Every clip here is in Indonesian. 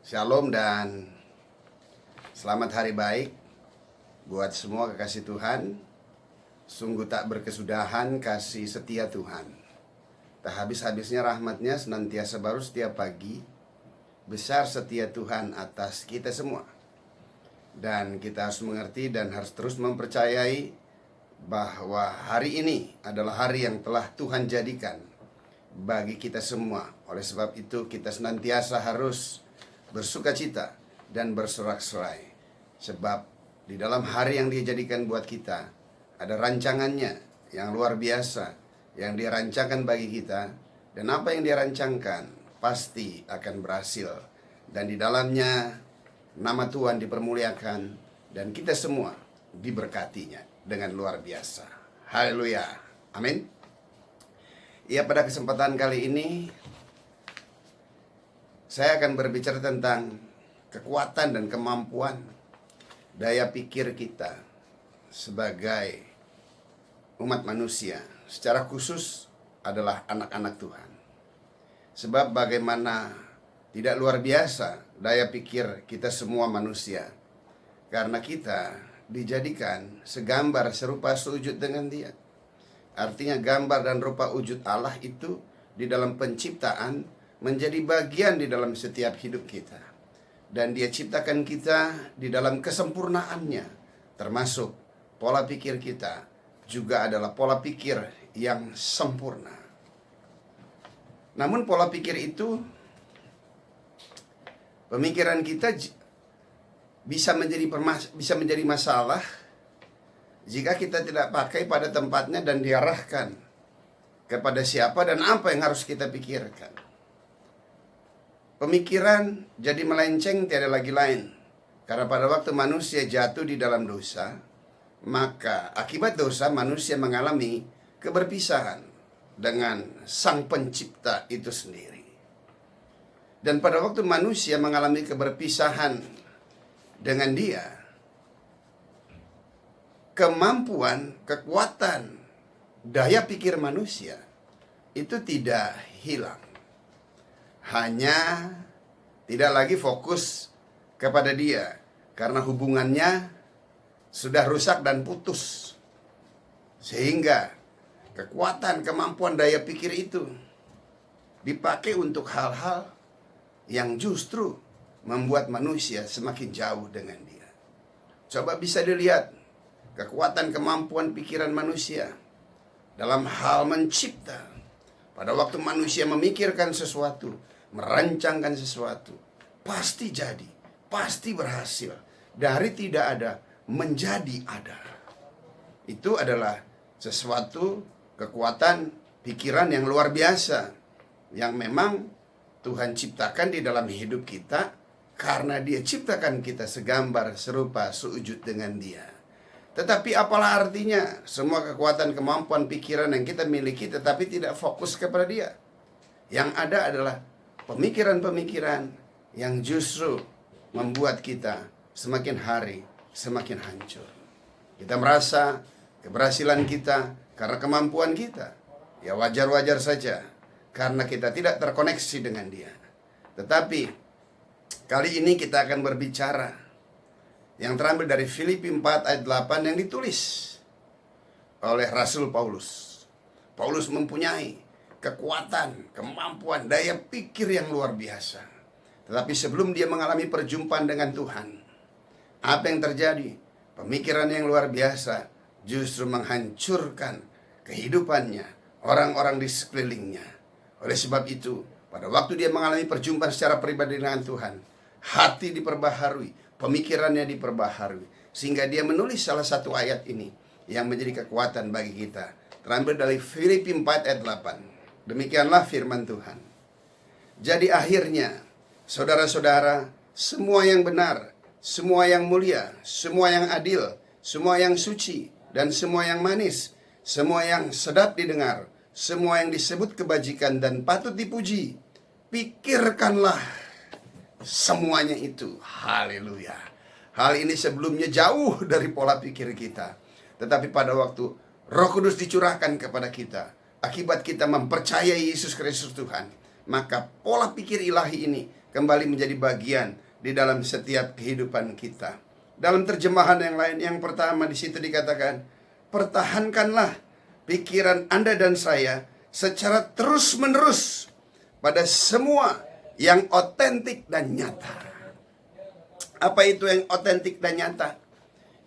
Shalom dan selamat hari baik buat semua kekasih Tuhan. Sungguh tak berkesudahan kasih setia Tuhan. Tak habis-habisnya rahmatnya senantiasa baru setiap pagi. Besar setia Tuhan atas kita semua. Dan kita harus mengerti dan harus terus mempercayai bahwa hari ini adalah hari yang telah Tuhan jadikan bagi kita semua. Oleh sebab itu kita senantiasa harus bersukacita dan bersorak-sorai. Sebab di dalam hari yang Dia jadikan buat kita, ada rancangannya yang luar biasa yang Dia rancangkan bagi kita. Dan apa yang Dia rancangkan pasti akan berhasil. Dan di dalamnya nama Tuhan dipermuliakan dan kita semua diberkatinya dengan luar biasa. Haleluya. Amin. Ya, pada kesempatan kali ini saya akan berbicara tentang kekuatan dan kemampuan daya pikir kita sebagai umat manusia, secara khusus adalah anak-anak Tuhan. Sebab bagaimana tidak luar biasa daya pikir kita semua manusia, karena kita dijadikan segambar serupa sewujud dengan Dia. Artinya gambar dan rupa wujud Allah itu di dalam penciptaan menjadi bagian di dalam setiap hidup kita. Dan Dia ciptakan kita di dalam kesempurnaannya, termasuk pola pikir kita juga adalah pola pikir yang sempurna. Namun pola pikir itu, pemikiran kita bisa menjadi masalah jika kita tidak pakai pada tempatnya dan diarahkan kepada siapa dan apa yang harus kita pikirkan. Pemikiran jadi melenceng tiada lagi lain. Karena pada waktu manusia jatuh di dalam dosa, maka akibat dosa manusia mengalami keberpisahan dengan Sang Pencipta itu sendiri. Dan pada waktu manusia mengalami keberpisahan dengan Dia, kemampuan, kekuatan, daya pikir manusia itu tidak hilang. Hanya tidak lagi fokus kepada Dia karena hubungannya sudah rusak dan putus. Sehingga kekuatan, kemampuan, daya pikir itu dipakai untuk hal-hal yang justru membuat manusia semakin jauh dengan Dia. Coba bisa dilihat kekuatan, kemampuan pikiran manusia dalam hal mencipta. Pada waktu manusia memikirkan sesuatu, merancangkan sesuatu, pasti jadi, pasti berhasil. Dari tidak ada menjadi ada. Itu adalah sesuatu kekuatan pikiran yang luar biasa, yang memang Tuhan ciptakan di dalam hidup kita, karena Dia ciptakan kita segambar serupa sewujud dengan Dia. Tetapi apalah artinya semua kekuatan, kemampuan, pikiran yang kita miliki tetapi tidak fokus kepada Dia? Yang ada adalah pemikiran-pemikiran yang justru membuat kita semakin hari semakin hancur. Kita merasa keberhasilan kita karena kemampuan kita. Ya wajar-wajar saja, karena kita tidak terkoneksi dengan Dia. Tetapi kali ini kita akan berbicara yang terambil dari Filipi 4 ayat 8 yang ditulis oleh Rasul Paulus. Paulus mempunyai kekuatan, kemampuan, daya pikir yang luar biasa. Tetapi sebelum dia mengalami perjumpaan dengan Tuhan, apa yang terjadi? Pemikiran yang luar biasa justru menghancurkan kehidupannya, orang-orang di sekelilingnya. Oleh sebab itu, pada waktu dia mengalami perjumpaan secara pribadi dengan Tuhan, hati diperbaharui, pemikirannya diperbaharui, sehingga dia menulis salah satu ayat ini yang menjadi kekuatan bagi kita. Terambil dari Filipi 4 ayat 8. Demikianlah firman Tuhan. Jadi akhirnya, saudara-saudara, semua yang benar, semua yang mulia, semua yang adil, semua yang suci, dan semua yang manis, semua yang sedap didengar, semua yang disebut kebajikan dan patut dipuji, pikirkanlah semuanya itu. Haleluya. Hal ini sebelumnya jauh dari pola pikir kita. Tetapi pada waktu Roh Kudus dicurahkan kepada kita, akibat kita mempercayai Yesus Kristus Tuhan, maka pola pikir ilahi ini, kembali menjadi bagian di dalam setiap kehidupan kita. Dalam terjemahan yang lain, yang pertama di situ dikatakan, pertahankanlah pikiran Anda dan saya secara terus-menerus pada semua yang otentik dan nyata. Apa itu yang otentik dan nyata?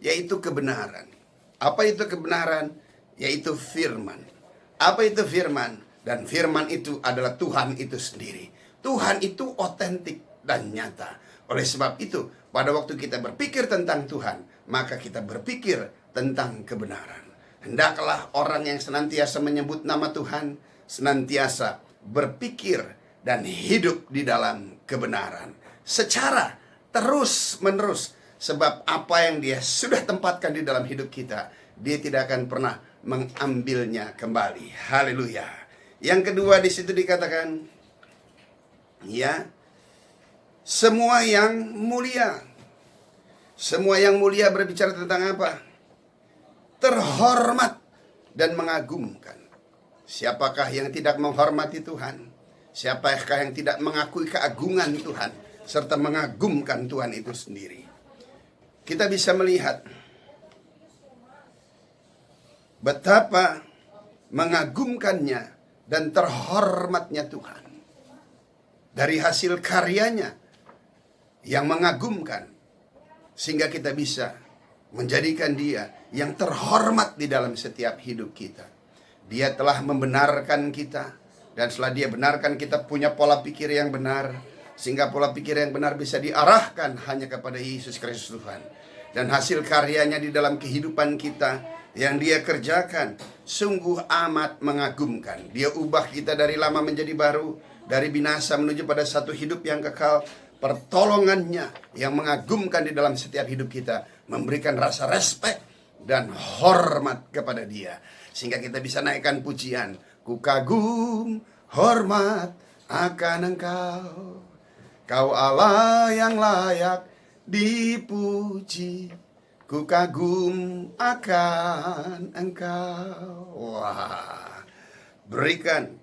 Yaitu kebenaran. Apa itu kebenaran? Yaitu firman. Apa itu firman? Dan firman itu adalah Tuhan itu sendiri. Tuhan itu otentik dan nyata. Oleh sebab itu, pada waktu kita berpikir tentang Tuhan, maka kita berpikir tentang kebenaran. Hendaklah orang yang senantiasa menyebut nama Tuhan, senantiasa berpikir dan hidup di dalam kebenaran. Secara terus-menerus. Sebab apa yang dia sudah tempatkan di dalam hidup kita, dia tidak akan pernah mengambilnya kembali. Haleluya. Yang kedua di situ dikatakan, ya, semua yang mulia. Semua yang mulia berbicara tentang apa? Terhormat dan mengagumkan. Siapakah yang tidak menghormati Tuhan? Siapakah yang tidak mengakui keagungan Tuhan serta mengagumkan Tuhan itu sendiri? Kita bisa melihat betapa mengagumkannya dan terhormatnya Tuhan. Dari hasil karyanya yang mengagumkan, sehingga kita bisa menjadikan dia yang terhormat di dalam setiap hidup kita. Dia telah membenarkan kita, dan setelah dia benarkan kita punya pola pikir yang benar, sehingga pola pikir yang benar bisa diarahkan hanya kepada Yesus Kristus Tuhan. Dan hasil karyanya di dalam kehidupan kita yang dia kerjakan sungguh amat mengagumkan. Dia ubah kita dari lama menjadi baru, dari binasa menuju pada satu hidup yang kekal. Pertolongannya yang mengagumkan di dalam setiap hidup kita, memberikan rasa respek dan hormat kepada dia, sehingga kita bisa naikkan pujian. Ku kagum hormat akan Engkau, Kau Allah yang layak dipuji. Ku kagum akan Engkau. Wah, berikan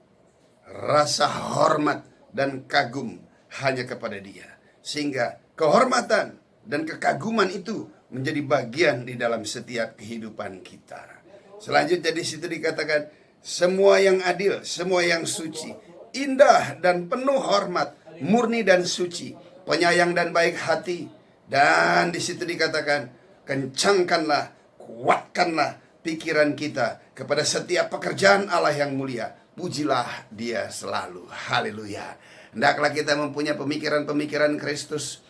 rasa hormat dan kagum hanya kepada dia, sehingga kehormatan dan kekaguman itu menjadi bagian di dalam setiap kehidupan kita. Selanjutnya di situ dikatakan, semua yang adil, semua yang suci, indah dan penuh hormat, murni dan suci, penyayang dan baik hati. Dan di situ dikatakan, kencangkanlah, kuatkanlah pikiran kita kepada setiap pekerjaan Allah yang mulia. Pujilah dia selalu. Haleluya. Hendaklah kita mempunyai pemikiran-pemikiran Kristus.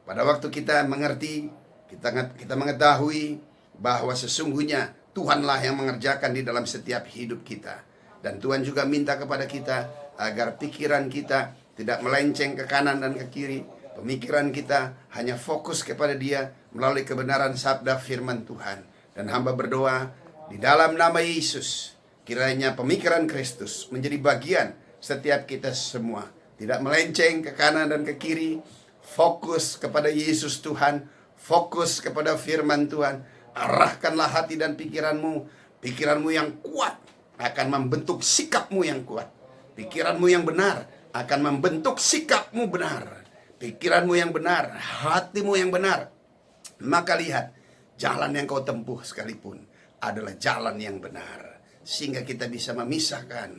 Pada waktu kita mengerti, kita mengetahui bahwa sesungguhnya Tuhanlah yang mengerjakan di dalam setiap hidup kita. Dan Tuhan juga minta kepada kita agar pikiran kita tidak melenceng ke kanan dan ke kiri. Pemikiran kita hanya fokus kepada dia melalui kebenaran sabda firman Tuhan. Dan hamba berdoa di dalam nama Yesus, kiranya pemikiran Kristus menjadi bagian setiap kita semua. Tidak melenceng ke kanan dan ke kiri. Fokus kepada Yesus Tuhan. Fokus kepada firman Tuhan. Arahkanlah hati dan pikiranmu. Pikiranmu yang kuat akan membentuk sikapmu yang kuat. Pikiranmu yang benar akan membentuk sikapmu benar. Pikiranmu yang benar, hatimu yang benar. Maka lihat, jalan yang kau tempuh sekalipun adalah jalan yang benar. Sehingga kita bisa memisahkan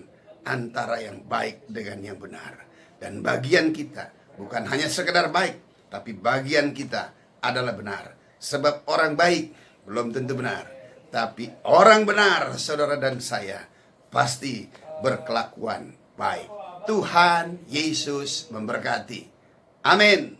antara yang baik dengan yang benar. Dan bagian kita bukan hanya sekedar baik, tapi bagian kita adalah benar. Sebab orang baik belum tentu benar, tapi orang benar, saudara dan saya, pasti berkelakuan baik. Tuhan Yesus memberkati. Amin.